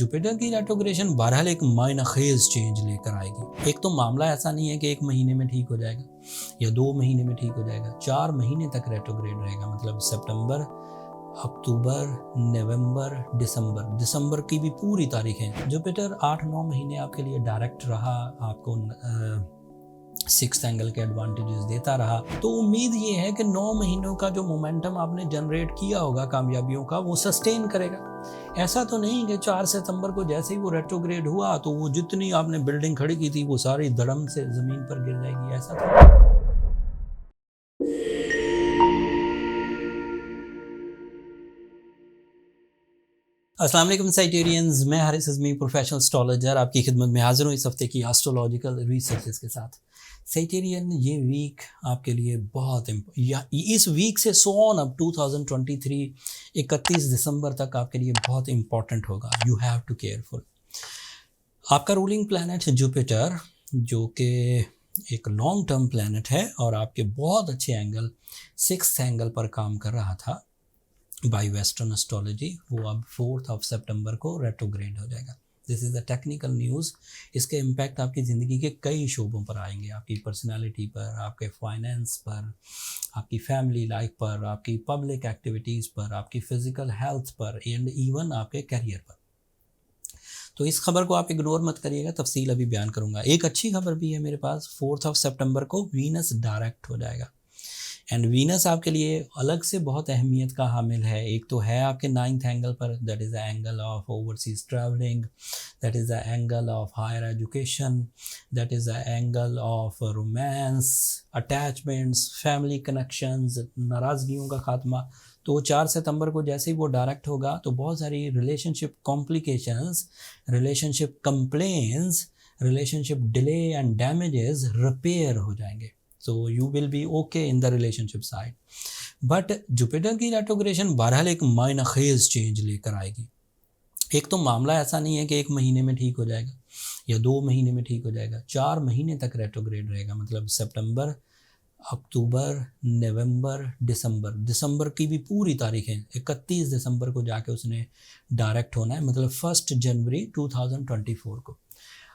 Jupiter की retrogression बहरहाल एक मायनखेज चेंज लेकर आएगी। एक तो मामला ऐसा नहीं है कि 1 महीने में ठीक हो जाएगा या 2 महीने में ठीक हो जाएगा, 4 महीने तक रेट्रोग्रेड रहेगा। मतलब सितंबर, अक्टूबर, नवंबर, दिसंबर की भी पूरी तारीखें। जुपिटर 8-9 महीने आपके लिए डायरेक्ट रहा, आपको 6th एंगल के एडवांटेजेस देता रहा। तो उम्मीद ये है कि 9 महीनों का जो मोमेंटम आपने जनरेट किया होगा कामयाबियों का, वो सस्टेन करेगा। ऐसा तो नहीं कि 4 सितंबर को जैसे ही वो रेट्रोग्रेड हुआ तो वो जितनी आपने बिल्डिंग खड़ी की थी वो सारी धड़म से ज़मीन पर गिर जाएगी, ऐसा तो। अस्सलाम वालेकुम साइटेरियंस, मैं हारिस अज़मी प्रोफेशनल एस्ट्रोलॉजर आपकी खिदमत में हाजिर हूँ इस हफ्ते की एस्ट्रोलॉजिकल रिसर्चेस के साथ। साइटेरियन, ये वीक आपके लिए बहुत या इस वीक से सो ऑन अब 2023 31 दिसंबर तक आपके लिए बहुत इंपॉर्टेंट होगा। You have to careful. आपका रूलिंग प्लैनेट जुपिटर, जो कि एक लॉन्ग टर्म प्लैनेट है और आपके बहुत अच्छे एंगल 6th एंगल पर काम कर रहा था बाय वेस्टर्न एस्ट्रोलॉजी, वो अब 4 सितंबर को रेट्रोग्रेड हो जाएगा। This is the technical news. इसके इम्पैक्ट आपकी ज़िंदगी के कई शोबों पर आएंगे, आपकी पर्सनालिटी पर, आपके फाइनेंस पर, आपकी फैमिली लाइफ पर, आपकी पब्लिक एक्टिविटीज़ पर, आपकी फ़िज़िकल हेल्थ पर एंड इवन आपके करियर पर। तो इस खबर को आप इग्नोर मत करिएगा, तफसील अभी बयान करूँगा। एक अच्छी खबर भी है मेरे पास, 4 सितंबर को वीनस डायरेक्ट हो जाएगा एंड वीनस आपके लिए अलग से बहुत अहमियत का हामिल है। एक तो है आपके 9th एंगल पर, that is the angle of overseas travelling, that is the angle of higher education, that is the angle of romance, attachments, family connections, नाराज़गियों का खात्मा। तो 4 सितंबर को जैसे ही वो डायरेक्ट होगा तो बहुत सारी relationship complications, relationship complaints, relationship delay and damages repair हो जाएंगे। So you will be okay in the relationship side. But Jupiter की रेट्रोग्रेशन बहरहाल एक मायनखेज चेंज लेकर आएगी। एक तो मामला ऐसा नहीं है कि 1 महीने में ठीक हो जाएगा या 2 महीने में ठीक हो जाएगा, 4 महीने तक रेट्रोग्रेड रहेगा। मतलब सितंबर, अक्टूबर, नवंबर, दिसंबर की भी पूरी तारीखें। 31 दिसंबर को जाके उसने डायरेक्ट होना है, मतलब 1 जनवरी 2024 को।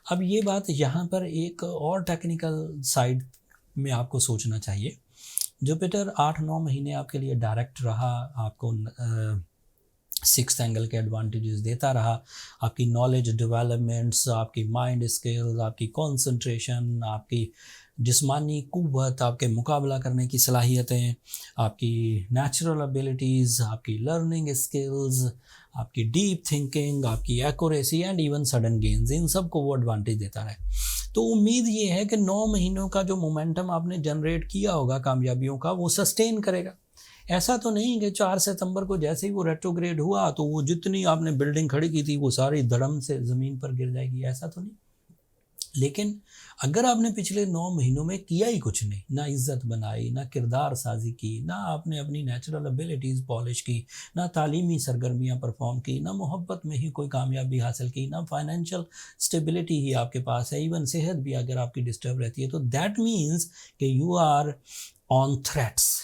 अब ये बात यहाँ पर एक और टेक्निकल साइड में आपको सोचना चाहिए। जुपिटर 8-9 महीने आपके लिए डायरेक्ट रहा, आपको 6th एंगल के एडवांटेजेस देता रहा, आपकी नॉलेज डेवलपमेंट्स, आपकी माइंड स्किल्स, आपकी कंसंट्रेशन, आपकी जिस्मानी कुव्वत, आपके मुकाबला करने की सलाहियतें, आपकी नेचुरल एबिलिटीज़, आपकी लर्निंग स्किल्स, आपकी डीप थिंकिंग, आपकी accuracy and even sudden gains, इन सब को वो एडवांटेज देता रहे। तो उम्मीद ये है कि 9 महीनों का जो मोमेंटम आपने जनरेट किया होगा कामयाबियों का, वो सस्टेन करेगा। ऐसा तो नहीं कि 4 सितंबर को जैसे ही वो रेट्रोग्रेड हुआ तो वो जितनी आपने बिल्डिंग खड़ी की थी वो सारी धड़म से ज़मीन पर गिर जाएगी, ऐसा तो नहीं। लेकिन अगर आपने पिछले 9 महीनों में किया ही कुछ नहीं, ना इज्जत बनाई, ना किरदार साजी की, ना आपने अपनी नेचुरल एबिलिटीज़ पॉलिश की, ना तालीमी सरगर्मियाँ परफॉर्म की, ना मोहब्बत में ही कोई कामयाबी हासिल की, ना फाइनेंशियल स्टेबिलिटी ही आपके पास है, इवन सेहत भी अगर आपकी डिस्टर्ब रहती है, तो दैट मीन्स कि यू आर ऑन थ्रेट्स।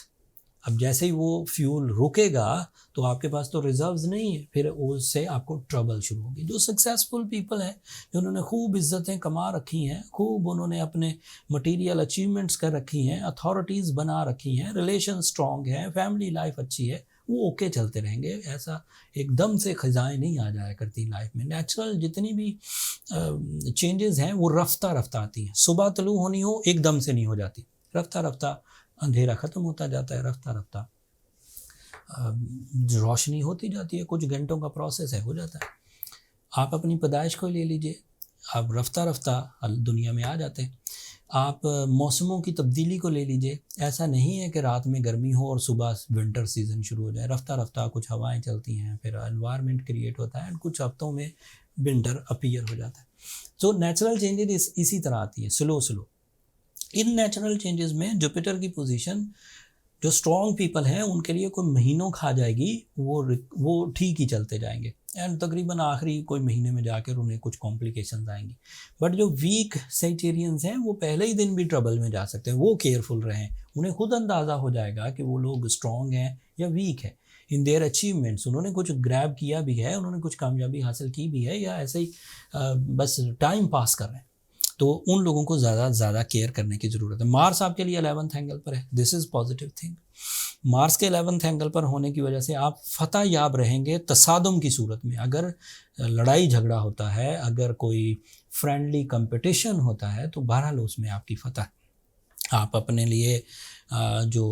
अब जैसे ही वो फ्यूल रुकेगा तो आपके पास तो रिजर्व्स नहीं है, फिर उससे आपको ट्रबल शुरू होगी। जो सक्सेसफुल पीपल हैं, जिन्होंने खूब इज्जतें कमा रखी हैं, खूब उन्होंने अपने मटेरियल अचीवमेंट्स कर रखी हैं, अथॉरिटीज़ बना रखी हैं, रिलेशन स्ट्रॉन्ग है, फैमिली लाइफ अच्छी है, वो ओके चलते रहेंगे। ऐसा एकदम से खजाएँ नहीं आ जाया करती लाइफ में। नेचुरल जितनी भी चेंजेस हैं वो रफ्ता रफ्ता आती हैं। सुबह तलू होनी हो एकदम से नहीं हो जाती, रफ्ता रफ्ता अंधेरा ख़त्म होता जाता है, रफ्ता रफ्ता रोशनी होती जाती है, कुछ घंटों का प्रोसेस है, हो जाता है। आप अपनी पैदाइश को ले लीजिए, आप रफ्ता रफ्ता दुनिया में आ जाते हैं। आप मौसमों की तब्दीली को ले लीजिए, ऐसा नहीं है कि रात में गर्मी हो और सुबह विंटर सीज़न शुरू हो जाए। रफ्ता रफ्ता कुछ हवाएं चलती हैं, फिर एनवायरनमेंट क्रिएट होता है एंड कुछ हफ्तों में विंटर अपीयर हो जाता है। तो नेचुरल चेंजेस इसी तरह आती हैं, slow slow. In natural changes में जुपिटर की पोजीशन जो स्ट्रॉन्ग पीपल हैं उनके लिए कोई महीनों खा जाएगी, वो ठीक ही चलते जाएंगे एंड तकरीबन आखिरी कोई महीने में जाकर उन्हें कुछ कॉम्प्लिकेशंस आएंगी। बट जो वीक साइटेरियंस हैं वो पहले ही दिन भी ट्रबल में जा सकते हैं। वो केयरफुल रहें, उन्हें खुद अंदाज़ा हो जाएगा कि वो लोग स्ट्रॉन्ग हैं या वीक है। इन देयर अचीवमेंट्स, उन्होंने कुछ ग्रैब किया भी है, उन्होंने कुछ कामयाबी हासिल की भी है, या ऐसे ही बस टाइम पास कर रहे हैं, तो उन लोगों को ज़्यादा केयर करने की ज़रूरत है। मार्स आपके लिए 11th एंगल पर है, this is positive thing. Mars के 11th एंगल पर होने की वजह से आप फतह याब रहेंगे तसादुम की सूरत में। अगर लड़ाई झगड़ा होता है, अगर कोई फ्रेंडली कंपटीशन होता है, तो बहरहाल उसमें आपकी फतह। आप अपने लिए जो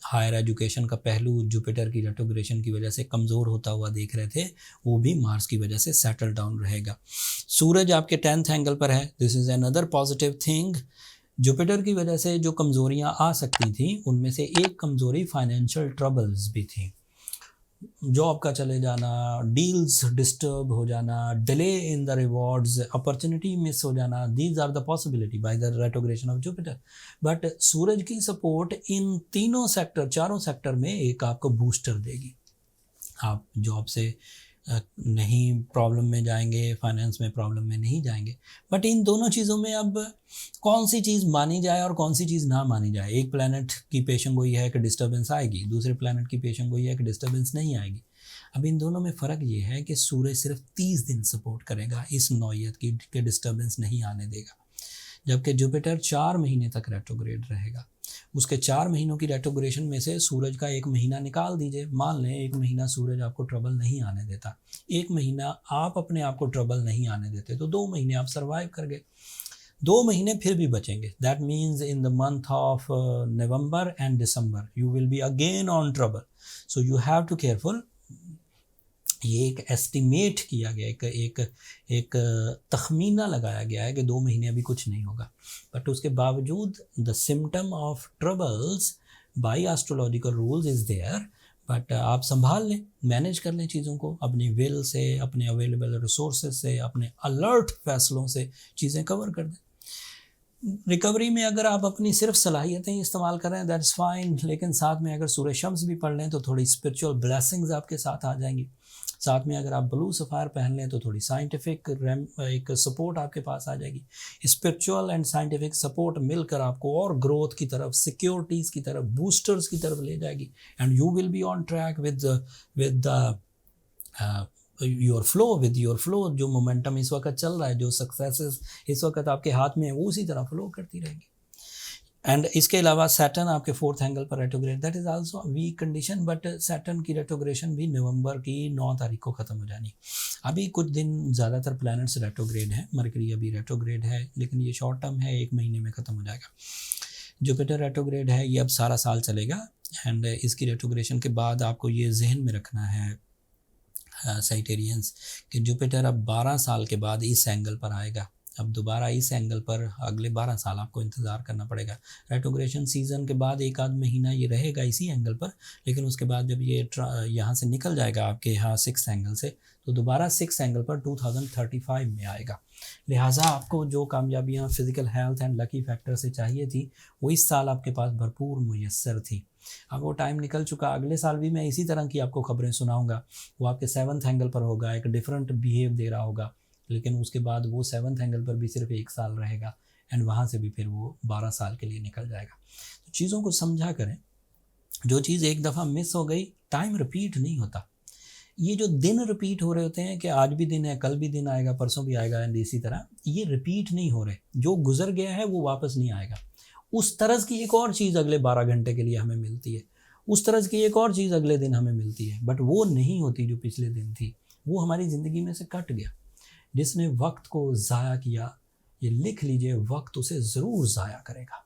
हायर एजुकेशन का पहलू जुपिटर की रेट्रोग्रेशन की वजह से कमज़ोर होता हुआ देख रहे थे, वो भी मार्स की वजह से सेटल डाउन रहेगा। सूरज आपके 10th एंगल पर है, this is another positive thing. Jupiter की वजह से जो कमज़ोरियाँ आ सकती थी, उनमें से एक कमज़ोरी फाइनेंशियल ट्रबल्स भी थी। जॉब का चले जाना, डील्स डिस्टर्ब हो जाना, delay in the rewards, opportunity miss हो जाना, these are the possibility by the retrogression of Jupiter. But सूरज की सपोर्ट इन तीनों सेक्टर, चारों सेक्टर में एक आपको बूस्टर देगी। आप जॉब से नहीं प्रॉब्लम में जाएंगे, फाइनेंस में प्रॉब्लम में नहीं जाएंगे। बट इन दोनों चीज़ों में अब कौन सी चीज़ मानी जाए और कौन सी चीज़ ना मानी जाए। एक प्लैनेट की पेशन गोई है कि डिस्टर्बेंस आएगी, दूसरे प्लैनेट की पेशन गोई है कि डिस्टर्बेंस नहीं आएगी। अब इन दोनों में फ़र्क ये है कि सूरज सिर्फ 30 दिन सपोर्ट करेगा, इस नौयत की कि डिस्टर्बेंस नहीं आने देगा, जबकि जुपिटर 4 महीने तक रेट्रोग्रेड रहेगा। उसके 4 महीनों की रेट्रोग्रेशन में से सूरज का 1 महीना निकाल दीजिए। मान लें 1 महीना सूरज आपको ट्रबल नहीं आने देता, 1 महीना आप अपने आप को ट्रबल नहीं आने देते, तो 2 महीने आप सर्वाइव कर गए। 2 महीने फिर भी बचेंगे। That means in the month of November and December you will be again on trouble, so you have to careful. ये एक एस्टिमेट किया गया, एक तखमीना लगाया गया है कि 2 महीने अभी कुछ नहीं होगा। बट उसके बावजूद the symptom of troubles by astrological rules is there. But आप संभाल लें, मैनेज कर लें चीज़ों को, अपनी विल से, अपने अवेलेबल रिसोर्सेज से, अपने अलर्ट फैसलों से चीज़ें कवर कर दें। रिकवरी में अगर आप अपनी सिर्फ सलाहियतें इस्तेमाल करें दैट्स फाइन, लेकिन साथ में अगर सूरज शम्स भी पढ़ लें तो थोड़ी स्पिरिचुअल ब्लेसिंग्स आपके साथ आ जाएंगी। साथ में अगर आप ब्लू सफ़ायर पहन लें तो थोड़ी साइंटिफिक एक सपोर्ट आपके पास आ जाएगी। स्पिरिचुअल एंड साइंटिफिक सपोर्ट मिलकर आपको और ग्रोथ की तरफ, सिक्योरिटीज़ की तरफ, बूस्टर्स की तरफ ले जाएगी, and you will be on track with your flow. जो मोमेंटम इस वक्त चल रहा है, जो सक्सेसेस इस वक्त आपके हाथ में है, वो उसी तरह फ्लो करती रहेगी। एंड इसके अलावा सैटर्न आपके 4th एंगल पर retrograde, that is also weak condition. But Saturn की रेट्रोग्रेशन भी नवंबर की 9 तारीख को ख़त्म हो जानी। अभी कुछ दिन ज़्यादातर प्लैनेट्स रेट्रोग्रेड हैं, मरकरी अभी रेट्रोग्रेड है, लेकिन ये शॉर्ट टर्म है, 1 महीने में ख़त्म हो जाएगा। जुपिटर रेट्रोग्रेड है, ये अब सारा साल चलेगा। एंड इसकी रेट्रोग्रेशन के बाद आपको ये जहन में रखना है साइटेरियंस कि जुपिटर अब 12 साल के बाद इस एंगल पर आएगा। अब दोबारा इस एंगल पर अगले 12 साल आपको इंतज़ार करना पड़ेगा। रेट्रोग्रेशन सीज़न के बाद 1 आध महीना ये रहेगा इसी एंगल पर, लेकिन उसके बाद जब ये यहाँ से निकल जाएगा आपके यहाँ 6th एंगल से, तो दोबारा 6th एंगल पर 2035 में आएगा। लिहाजा आपको जो कामयाबियाँ physical health and lucky factor से चाहिए थी, वो इस साल आपके पास भरपूर मुयस्सर थी। अब वो टाइम निकल चुका। अगले साल भी मैं इसी तरह की आपको खबरें सुनाऊँगा। वो आपके 7th एंगल पर होगा, एक डिफरेंट बिहेव दे रहा होगा, लेकिन उसके बाद वो 7th एंगल पर भी सिर्फ 1 साल रहेगा, एंड वहाँ से भी फिर वो 12 साल के लिए निकल जाएगा। तो चीज़ों को समझा करें। जो चीज़ एक दफ़ा मिस हो गई, टाइम रिपीट नहीं होता। ये जो दिन रिपीट हो रहे होते हैं कि आज भी दिन है, कल भी दिन आएगा, परसों भी आएगा, एंड इसी तरह ये रिपीट नहीं हो रहे। जो गुजर गया है वो वापस नहीं आएगा। उस तरह की एक और चीज़ अगले 12 घंटे के लिए हमें मिलती है, उस तरह की एक और चीज़ अगले दिन हमें मिलती है, बट वो नहीं होती जो पिछले दिन थी। वो हमारी ज़िंदगी में से कट गया। जिसने वक्त को ज़ाया किया, ये लिख लीजिए, वक्त उसे ज़रूर ज़ाया करेगा।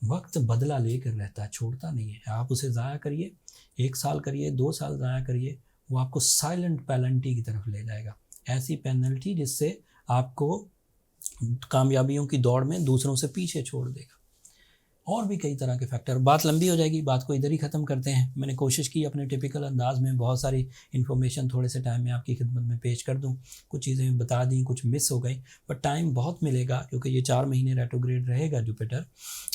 वक्त बदला लेकर रहता है, छोड़ता नहीं है। आप उसे ज़ाया करिए, 1 साल करिए, 2 साल ज़ाया करिए, वो आपको साइलेंट पेनल्टी की तरफ ले जाएगा। ऐसी पेनल्टी जिससे आपको कामयाबियों की दौड़ में दूसरों से पीछे छोड़ देगा। और भी कई तरह के फैक्टर। बात लंबी हो जाएगी, बात को इधर ही ख़त्म करते हैं। मैंने कोशिश की अपने टिपिकल अंदाज में बहुत सारी इन्फॉर्मेशन थोड़े से टाइम में आपकी खिदमत में पेश कर दूं। कुछ चीज़ें बता दी, कुछ मिस हो गई, बट टाइम बहुत मिलेगा क्योंकि ये 4 महीने रेट्रोग्रेड रहेगा जुपिटर,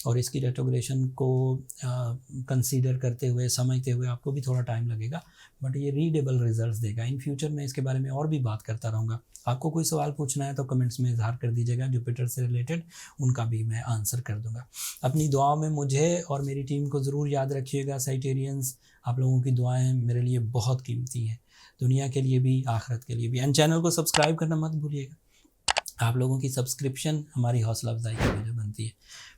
और इसकी रेट्रोग्रेशन को कंसीडर करते हुए, समझते हुए आपको भी थोड़ा टाइम लगेगा, बट ये रीडेबल रिजल्ट्स देगा। इन फ्यूचर में इसके बारे में और भी बात करता रहूँगा। आपको कोई सवाल पूछना है तो कमेंट्स में इजहार कर दीजिएगा, जुपिटर से रिलेटेड उनका भी मैं आंसर कर दूँगा। अपनी दुआ दुआ में मुझे और मेरी टीम को ज़रूर याद रखिएगा साइटेरियंस। आप लोगों की दुआएं मेरे लिए बहुत कीमती हैं, दुनिया के लिए भी, आखिरत के लिए भी। एंड चैनल को सब्सक्राइब करना मत भूलिएगा। आप लोगों की सब्सक्रिप्शन हमारी हौसला अफजाई की वजह बनती है।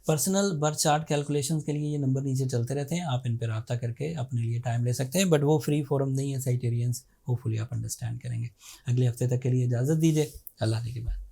पर्सनल बर्थ चार्ट कैलकुलेशंस के लिए ये नंबर नीचे चलते रहते हैं, आप इन पर रब्ता करके अपने लिए टाइम ले सकते हैं, बट वो फ्री फोरम नहीं है साइटेरियंस, होपफुली आप अंडरस्टैंड करेंगे। अगले हफ्ते तक के लिए इजाज़त दीजिए, अल्लाह के बाद।